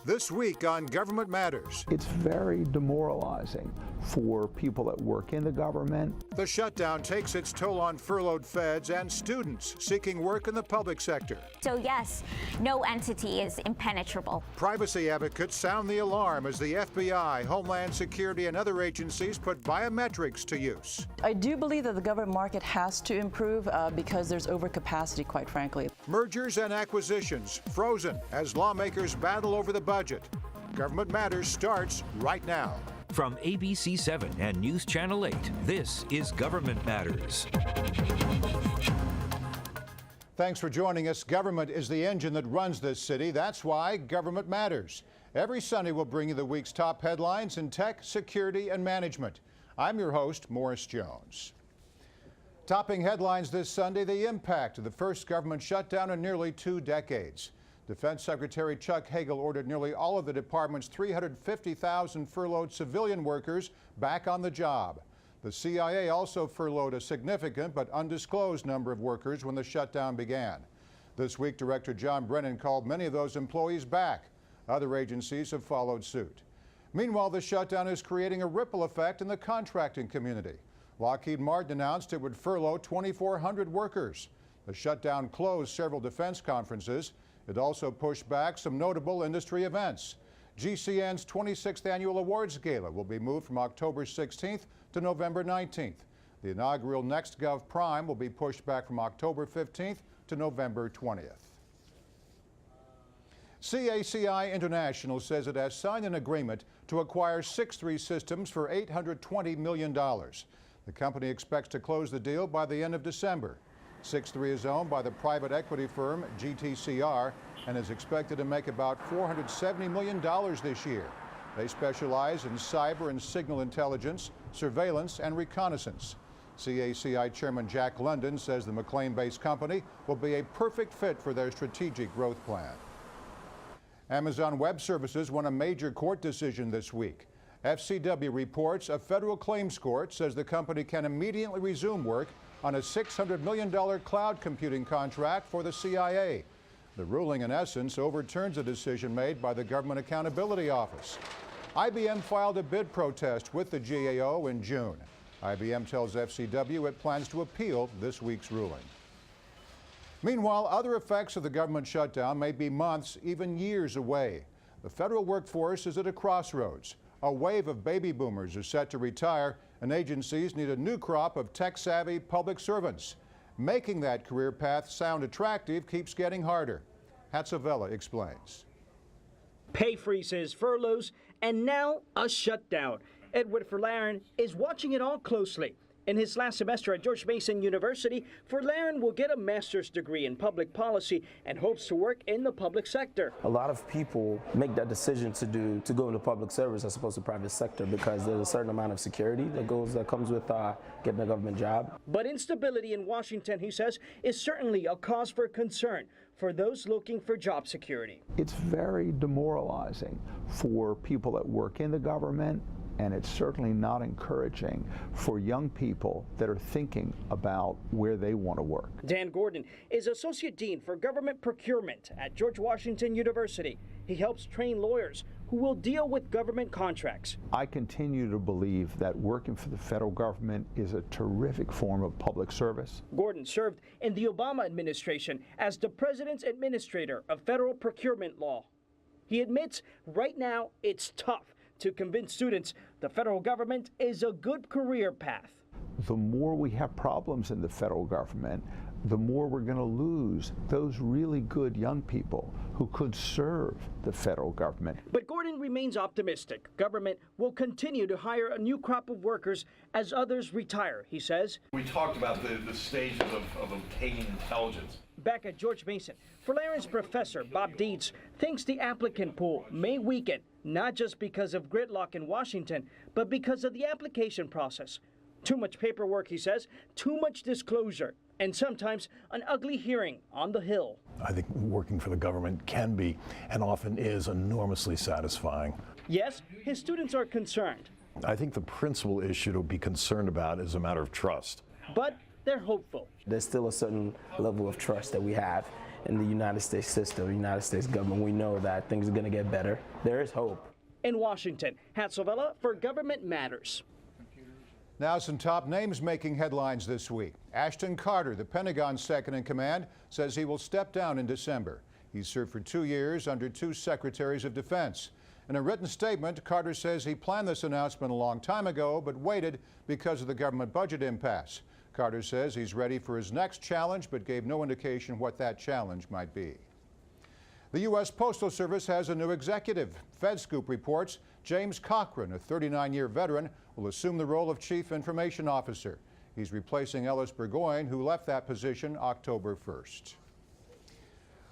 This week on Government Matters. It's very demoralizing for people that work in the government. The shutdown takes its toll on furloughed feds and students seeking work in the public sector. So yes, no entity is impenetrable. Privacy advocates sound the alarm as the FBI, Homeland Security, and other agencies put biometrics to use. I do believe that the government market has to improve because there's overcapacity, quite frankly. Mergers and acquisitions frozen as lawmakers battle over the budget. Government Matters starts right now. From ABC 7 and News Channel 8, this is Government Matters. Thanks for joining us. Government is the engine that runs this city. That's why Government Matters. Every Sunday we'll bring you the week's top headlines in tech, security, and management. I'm your host, Morris Jones. Topping headlines this Sunday, the impact of the first government shutdown in nearly 2 decades. Defense Secretary Chuck Hagel ordered nearly all of the department's 350,000 furloughed civilian workers back on the job. The CIA also furloughed a significant but undisclosed number of workers when the shutdown began. This week, Director John Brennan called many of those employees back. Other agencies have followed suit. Meanwhile, the shutdown is creating a ripple effect in the contracting community. Lockheed Martin announced it would furlough 2,400 workers. The shutdown closed several defense conferences. It also pushed back some notable industry events. GCN's 26th Annual Awards Gala will be moved from October 16th to November 19th. The inaugural NextGov Prime will be pushed back from October 15th to November 20th. CACI International says it has signed an agreement to acquire 6-3 Systems for $820 million. The company expects to close the deal by the end of December. 6-3 is owned by the private equity firm GTCR and is expected to make about $470 million this year. They specialize in cyber and signal intelligence, surveillance, and reconnaissance. CACI Chairman Jack London says the McLean-based company will be a perfect fit for their strategic growth plan. Amazon Web Services won a major court decision this week. FCW reports a federal claims court says the company can immediately resume work on a $600 million cloud computing contract for the CIA. The ruling, in essence, overturns a decision made by the Government Accountability Office. IBM filed a bid protest with the GAO in June. IBM tells FCW it plans to appeal this week's ruling. Meanwhile, other effects of the government shutdown may be months, even years away. The federal workforce is at a crossroads. A wave of baby boomers is set to retire, and agencies need a new crop of tech-savvy public servants. Making that career path sound attractive keeps getting harder. Hatzavella explains. Pay freezes, furloughs, and now a shutdown. Edward Furlaren is watching it all closely. In his last semester at George Mason University, Furlaren will get a master's degree in public policy and hopes to work in the public sector. A lot of people make that decision to go into public service as opposed to private sector because there's a certain amount of security that comes with getting a government job. But instability in Washington, he says, is certainly a cause for concern for those looking for job security. It's very demoralizing for people that work in the government, and it's certainly not encouraging for young people that are thinking about where they want to work. Dan Gordon is Associate Dean for Government Procurement at George Washington University. He helps train lawyers who will deal with government contracts. I continue to believe that working for the federal government is a terrific form of public service. Gordon served in the Obama administration as the president's administrator of federal procurement law. He admits right now it's tough to convince students the federal government is a good career path. The more we have problems in the federal government, the more we're going to lose those really good young people who could serve the federal government. But Gordon remains optimistic. Government will continue to hire a new crop of workers as others retire, he says. We talked about the stages of obtaining intelligence. Back at George Mason, Furlaren's professor, Bob Dietz, thinks the applicant pool may weaken, not just because of gridlock in Washington, but because of the application process. Too much paperwork, he says, too much disclosure, and sometimes an ugly hearing on the Hill. I think working for the government can be, and often is, enormously satisfying. Yes, his students are concerned. I think the principal issue to be concerned about is a matter of trust. But they're hopeful. There's still a certain level of trust that we have in the United States system, the United States government, we know that things are going to get better. There is hope. In Washington, Hatsovella for Government Matters. Now some top names making headlines this week. Ashton Carter, the Pentagon's second in command, says he will step down in December. He served for 2 years under 2 secretaries of defense. In a written statement, Carter says he planned this announcement a long time ago, but waited because of the government budget impasse. Carter says he's ready for his next challenge, but gave no indication what that challenge might be. The U.S. Postal Service has a new executive. FedScoop reports James Cochran, a 39-year veteran, will assume the role of Chief Information Officer. He's replacing Ellis Burgoyne, who left that position October 1st.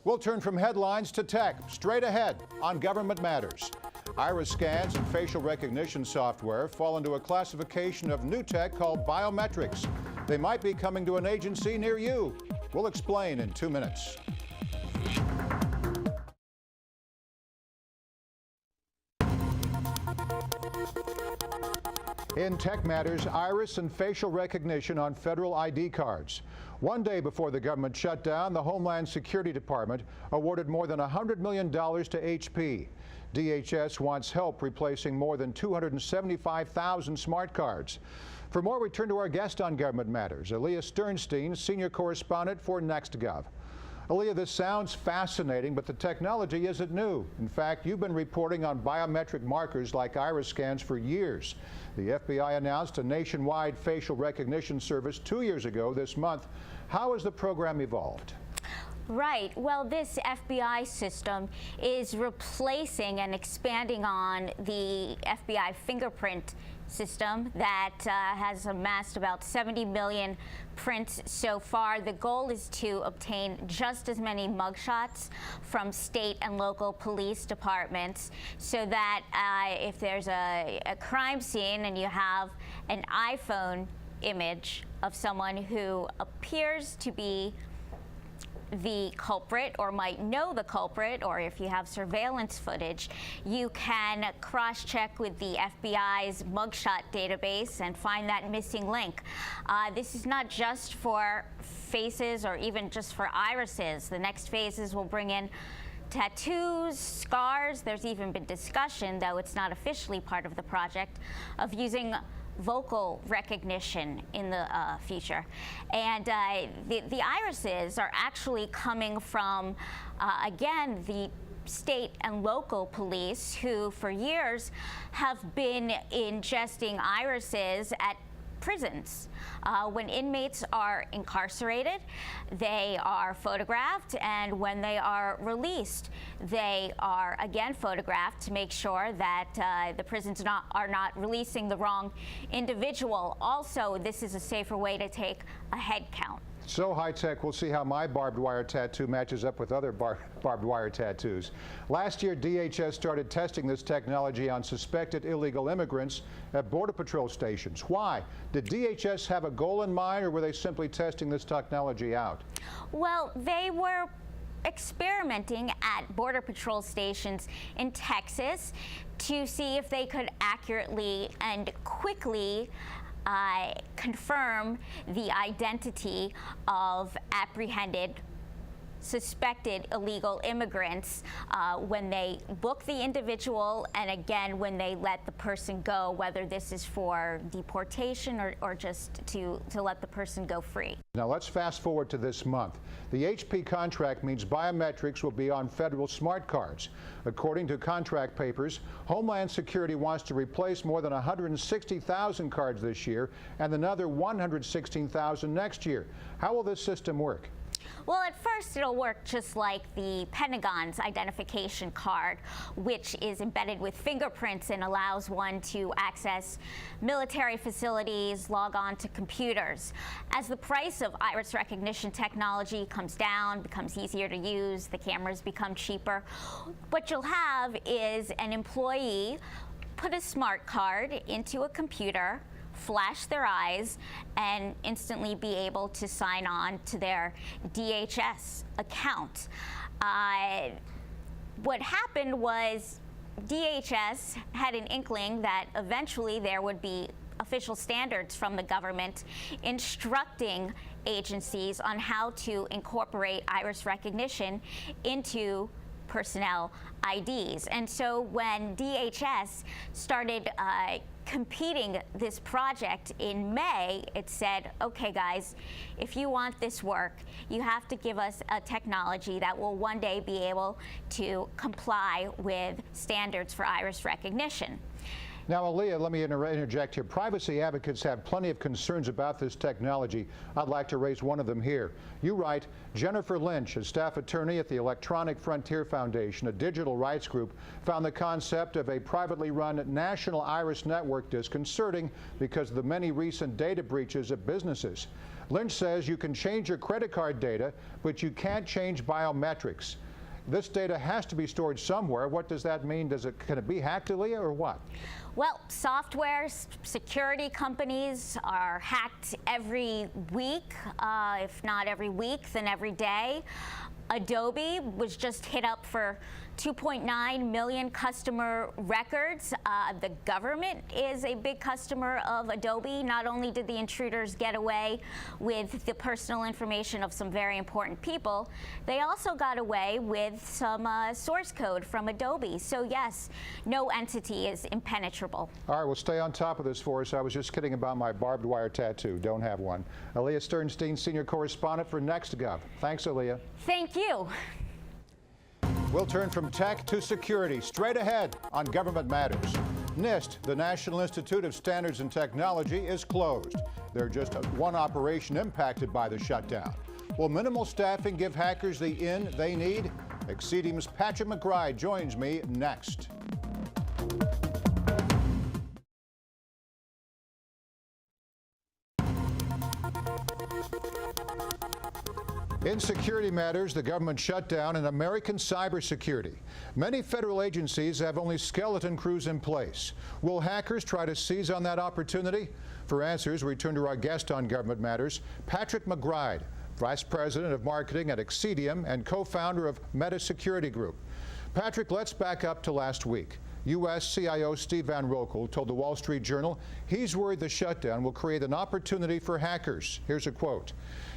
We'll turn from headlines to tech, straight ahead on Government Matters. Iris scans and facial recognition software fall into a classification of new tech called biometrics. They might be coming to an agency near you. We'll explain in 2 minutes. In Tech Matters, iris and facial recognition on federal ID cards. One day before the government shutdown, the Homeland Security Department awarded more than $100 million to HP. DHS wants help replacing more than 275,000 smart cards. For more, we turn to our guest on Government Matters, Aaliyah Sternstein, senior correspondent for NextGov. Aaliyah, this sounds fascinating, but the technology isn't new. In fact, you've been reporting on biometric markers like iris scans for years. The FBI announced a nationwide facial recognition service 2 years ago this month. How has the program evolved? Right. Well, this FBI system is replacing and expanding on the FBI fingerprint system that has amassed about 70 million prints so far. The goal is to obtain just as many mugshots from state and local police departments so that if there's a crime scene and you have an iPhone image of someone who appears to be the culprit or might know the culprit, or if you have surveillance footage, you can cross-check with the FBI's mugshot database and find that missing link. This is not just for faces or even just for irises. The next phases will bring in tattoos, scars. There's even been discussion, though it's not officially part of the project, of using vocal recognition in the future. And the irises are actually coming from, again, the state and local police who for years have been ingesting irises at prisons. When inmates are incarcerated, they are photographed, and when they are released, they are again photographed to make sure that the prisons are not releasing the wrong individual. Also, this is a safer way to take a head count. So high-tech, we'll see how my barbed wire tattoo matches up with other barbed wire tattoos. Last year, DHS started testing this technology on suspected illegal immigrants at Border Patrol stations. Why? Did DHS have a goal in mind, or were they simply testing this technology out? Well, they were experimenting at Border Patrol stations in Texas to see if they could accurately and quickly confirm the identity of apprehended, suspected illegal immigrants when they book the individual, and again when they let the person go, whether this is for deportation or just to let the person go free. Now let's fast forward to this month. The HP contract means biometrics will be on federal smart cards. According to contract papers, Homeland Security wants to replace more than 160,000 cards this year and another 116,000 next year. How will this system work? Well, at first it'll work just like the Pentagon's identification card, which is embedded with fingerprints and allows one to access military facilities, log on to computers. As the price of iris recognition technology comes down, becomes easier to use, the cameras become cheaper, what you'll have is an employee put a smart card into a computer, flash their eyes, and instantly be able to sign on to their DHS account. What happened was DHS had an inkling that eventually there would be official standards from the government instructing agencies on how to incorporate iris recognition into personnel IDs. And so when DHS started competing this project in May, it said, okay guys, if you want this work, you have to give us a technology that will one day be able to comply with standards for iris recognition. Now, Aaliyah, let me interject here. Privacy advocates have plenty of concerns about this technology. I'd like to raise one of them here. You write, Jennifer Lynch, a staff attorney at the Electronic Frontier Foundation, a digital rights group, found the concept of a privately run national iris network disconcerting because of the many recent data breaches at businesses. Lynch says you can change your credit card data, but you can't change biometrics. This data has to be stored somewhere. What does that mean? Can it be hacked, Aaliyah, or what? Well, software security companies are hacked every week, if not every week, then every day. Adobe was just hit up for 2.9 million customer records. The government is a big customer of Adobe. Not only did the intruders get away with the personal information of some very important people, they also got away with some source code from Adobe. So yes, no entity is impenetrable. All right, well, stay on top of this for us. I was just kidding about my barbed wire tattoo. Don't have one. Aaliyah Sternstein, senior correspondent for NextGov. Thanks, Aaliyah. Thank you. We'll turn from tech to security straight ahead on Government Matters. NIST, the National Institute of Standards and Technology, is closed. There's just one operation impacted by the shutdown. Will minimal staffing give hackers the in they need? Exceedium's Patrick McBride joins me next. In security matters, the government shutdown and American cybersecurity. Many federal agencies have only skeleton crews in place. Will hackers try to seize on that opportunity? For answers, we turn to our guest on Government Matters, Patrick McBride, Vice President of Marketing at Exceedium and co-founder of Meta Security Group. Patrick, let's back up to last week. U.S. CIO Steve Van Rokel told the Wall Street Journal he's worried the shutdown will create an opportunity for hackers. Here's a quote.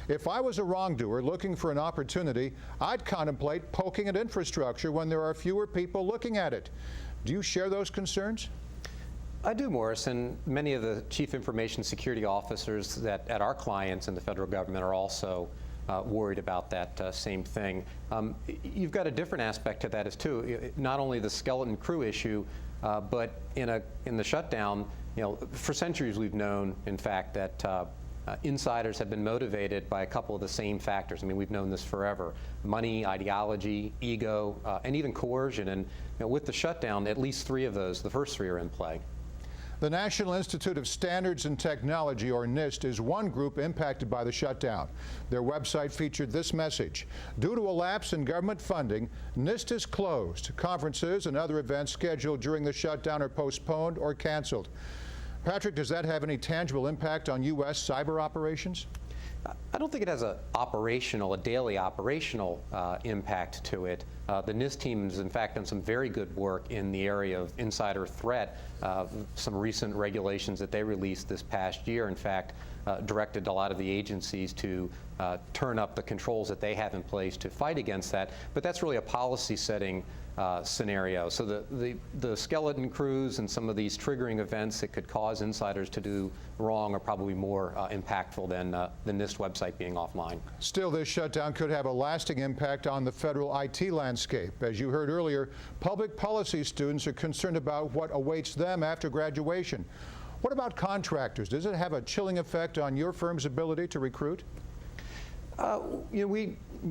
If I was a wrongdoer looking for an opportunity, I'd contemplate poking at infrastructure when there are fewer people looking at it. Do you share those concerns? I do, Morris, and many of the chief information security officers that at our clients in the federal government are also worried about that same thing. You've got a different aspect to that as too. Not only the skeleton crew issue, but in the shutdown, for centuries we've known, in fact, that insiders have been motivated by a couple of the same factors. I mean, we've known this forever: money, ideology, ego, and even coercion. And with the shutdown, at least three of those, the first three, are in play. The National Institute of Standards and Technology, or NIST, is one group impacted by the shutdown. Their website featured this message. Due to a lapse in government funding, NIST is closed. Conferences and other events scheduled during the shutdown are postponed or canceled. Patrick, does that have any tangible impact on U.S. cyber operations? I don't think it has a daily operational impact to it. The NIST team has, in fact, done some very good work in the area of insider threat. Some recent regulations that they released this past year, in fact, directed a lot of the agencies to turn up the controls that they have in place to fight against that. But that's really a policy-setting scenario. So the skeleton crews and some of these triggering events that could cause insiders to do wrong are probably more impactful than the NIST website being offline. Still, this shutdown could have a lasting impact on the federal IT landscape. As you heard earlier, public policy students are concerned about what awaits them after graduation. What about contractors? Does it have a chilling effect on your firm's ability to recruit?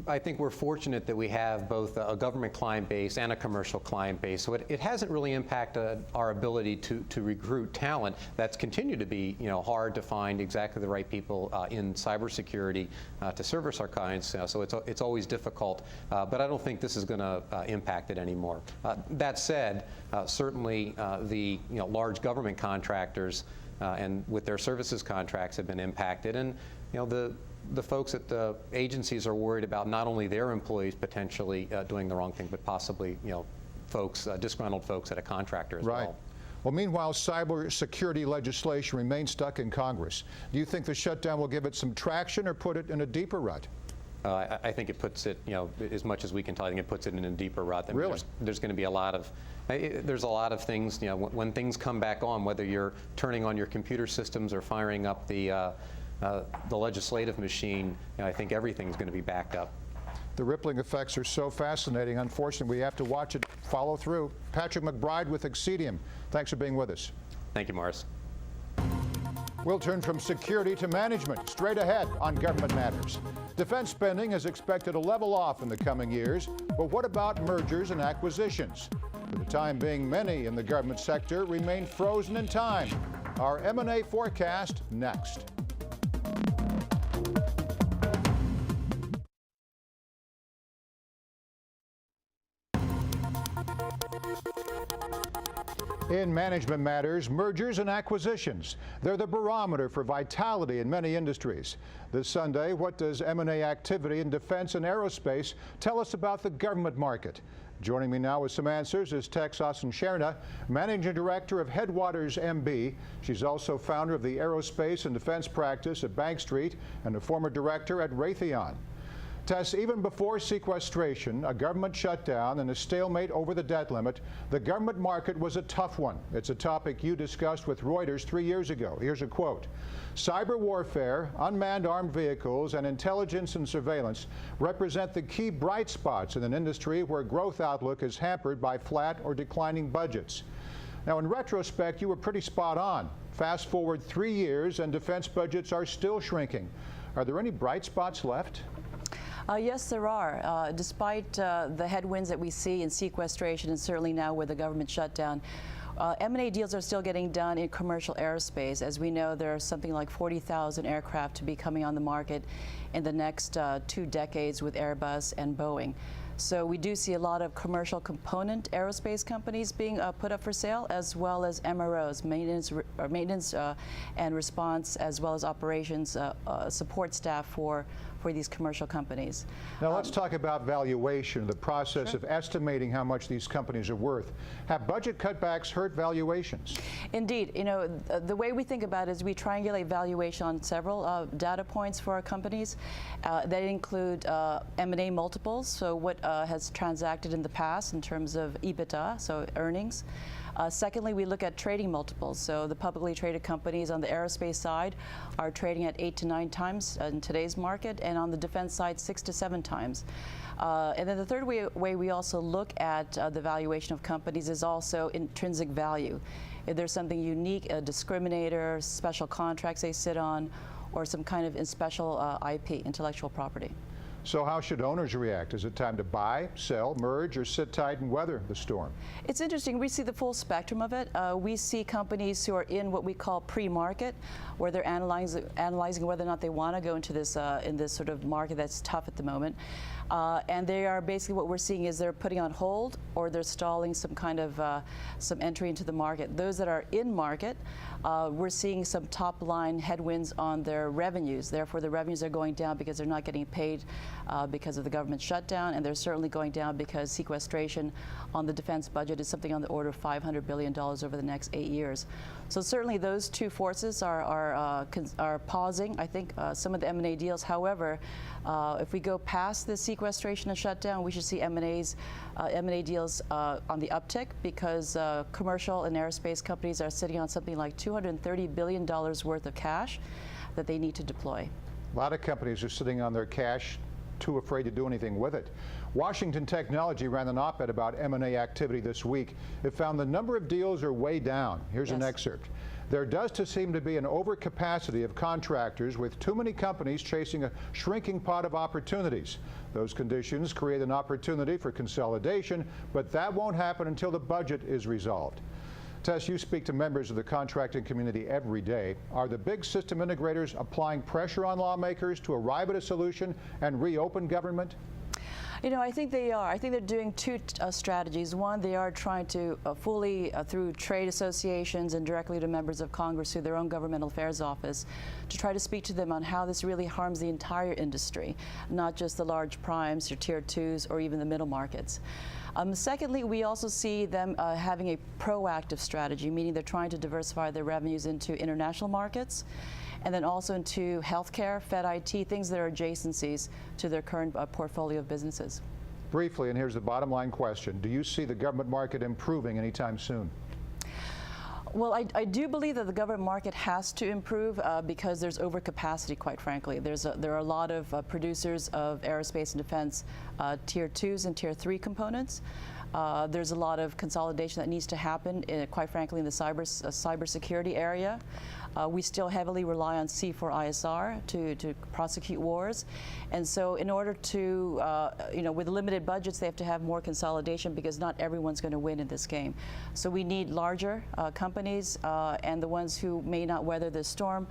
I think we're fortunate that we have both a government client base and a commercial client base, so it hasn't really impacted our ability to recruit talent. That's continued to be hard to find exactly the right people in cybersecurity to service our clients. So it's always difficult, but I don't think this is going to impact it anymore. That said, certainly the large government contractors and with their services contracts have been impacted, and the folks at the agencies are worried about not only their employees potentially doing the wrong thing, but possibly, disgruntled folks at a contractor as well. Well, meanwhile, cybersecurity legislation remains stuck in Congress. Do you think the shutdown will give it some traction or put it in a deeper rut? I think it puts it, as much as we can tell, I think it puts it in a deeper rut. I mean, really? There's going to be a lot of, there's a lot of things, when things come back on, whether you're turning on your computer systems or firing up the legislative machine, I think everything's going to be backed up. The rippling effects are so fascinating. Unfortunately, we have to watch it follow through. Patrick McBride with Exedium. Thanks for being with us. Thank you, Morris. We'll turn from security to management, straight ahead on Government Matters. Defense spending is expected to level off in the coming years, but what about mergers and acquisitions? For the time being, many in the government sector remain frozen in time. Our M&A forecast next. In Management Matters, mergers and acquisitions. They're the barometer for vitality in many industries. This Sunday, what does M&A activity in defense and aerospace tell us about the government market? Joining me now with some answers is Tex Ossenscherna, Managing Director of Headwaters MB. She's also founder of the Aerospace and Defense Practice at Bank Street and a former director at Raytheon. Tess, even before sequestration, a government shutdown, and a stalemate over the debt limit, the government market was a tough one. It's a topic you discussed with Reuters 3 years ago. Here's a quote. Cyber warfare, unmanned armed vehicles, and intelligence and surveillance represent the key bright spots in an industry where growth outlook is hampered by flat or declining budgets. Now, in retrospect, you were pretty spot on. Fast forward 3 years and defense budgets are still shrinking. Are there any bright spots left? Yes, there are. Despite the headwinds that we see in sequestration and certainly now with the government shutdown, M&A deals are still getting done in commercial aerospace. As we know, there are something like 40,000 aircraft to be coming on the market in the next 2 decades with Airbus and Boeing. So we do see a lot of commercial component aerospace companies being put up for sale, as well as MROs, maintenance and response, as well as operations support staff for these commercial companies. Now let's talk about valuation, the process of estimating how much these companies are worth. Have budget cutbacks hurt valuations? Indeed. The way we think about it is we triangulate valuation on several data points for our companies. That include M&A multiples, so what has transacted in the past in terms of EBITDA, so earnings. Secondly, we look at trading multiples. So the publicly traded companies on the aerospace side are trading at 8 to 9 times in today's market, and on the defense side, 6 to 7 times. And then the third way we also look at the valuation of companies is also intrinsic value. If there's something unique, a discriminator, special contracts they sit on, or some kind of special IP, intellectual property. So how should owners react? Is it time to buy, sell, merge, or sit tight and weather the storm? It's interesting. We see the full spectrum of it. We see companies who are in what we call pre-market, where they're analyzing whether or not they want to go into this in this sort of market that's tough at the moment. And they are basically, what we're seeing is they're putting on hold or they're stalling some kind of some entry into the market. Those that are in market, we're seeing some top line headwinds on their revenues. Therefore, the revenues are going down because they're not getting paid because of the government shutdown, and they're certainly going down because sequestration on the defense budget is something on the order of $500 billion over the next 8 years. So certainly those two forces are pausing, I think, some of the M&A deals. However, if we go past the sequestration and shutdown, we should see M&A deals on the uptick, because commercial and aerospace companies are sitting on something like $230 billion worth of cash that they need to deploy. A lot of companies are sitting on their cash, too afraid to do anything with it. Washington Technology ran an op-ed about M&A activity this week. It found the number of deals are way down. Here's an excerpt. There does seem to be an overcapacity of contractors, with too many companies chasing a shrinking pot of opportunities. Those conditions create an opportunity for consolidation, but that won't happen until the budget is resolved. Tess, you speak to members of the contracting community every day. Are the big system integrators applying pressure on lawmakers to arrive at a solution and reopen government? You know, I think they are. I think they're doing two strategies. One, they are trying to fully, through trade associations and directly to members of Congress through their own governmental affairs office, to try to speak to them on how this really harms the entire industry, not just the large primes or tier twos or even the middle markets. Secondly, we also see them having a proactive strategy, meaning they're trying to diversify their revenues into international markets, and then also into healthcare, Fed IT, things that are adjacencies to their current portfolio of businesses. Briefly, and here's the bottom line question, do you see the government market improving anytime soon? Well, I do believe that the government market has to improve because there's overcapacity, quite frankly. There are a lot of producers of aerospace and defense tier 2s and tier 3 components. There's a lot of consolidation that needs to happen, quite frankly, in the cybersecurity area. We still heavily rely on C4ISR to prosecute wars. And so in order to, with limited budgets, they have to have more consolidation because not everyone's going to win in this game. So we need larger companies, and the ones who may not weather this storm,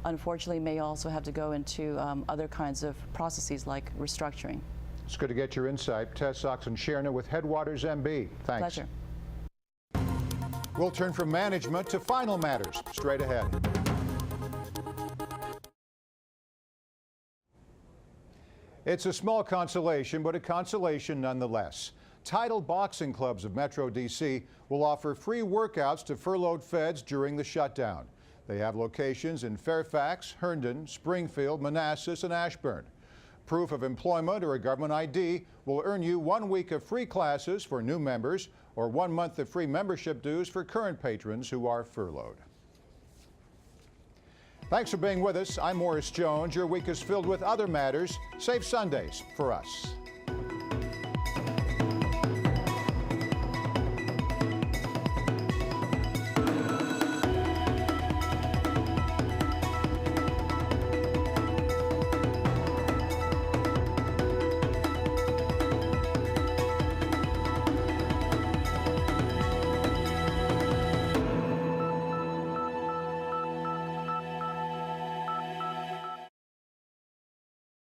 unfortunately, may also have to go into other kinds of processes like restructuring. It's good to get your insight. Tess Oxenstierna with Headwaters MB. Thanks. Pleasure. We'll turn from management to final matters straight ahead. It's a small consolation, but a consolation nonetheless. Titled boxing clubs of Metro D.C. will offer free workouts to furloughed feds during the shutdown. They have locations in Fairfax, Herndon, Springfield, Manassas, and Ashburn. Proof of employment or a government ID will earn you 1 week of free classes for new members or 1 month of free membership dues for current patrons who are furloughed. Thanks for being with us. I'm Morris Jones. Your week is filled with other matters. Safe Sundays for us.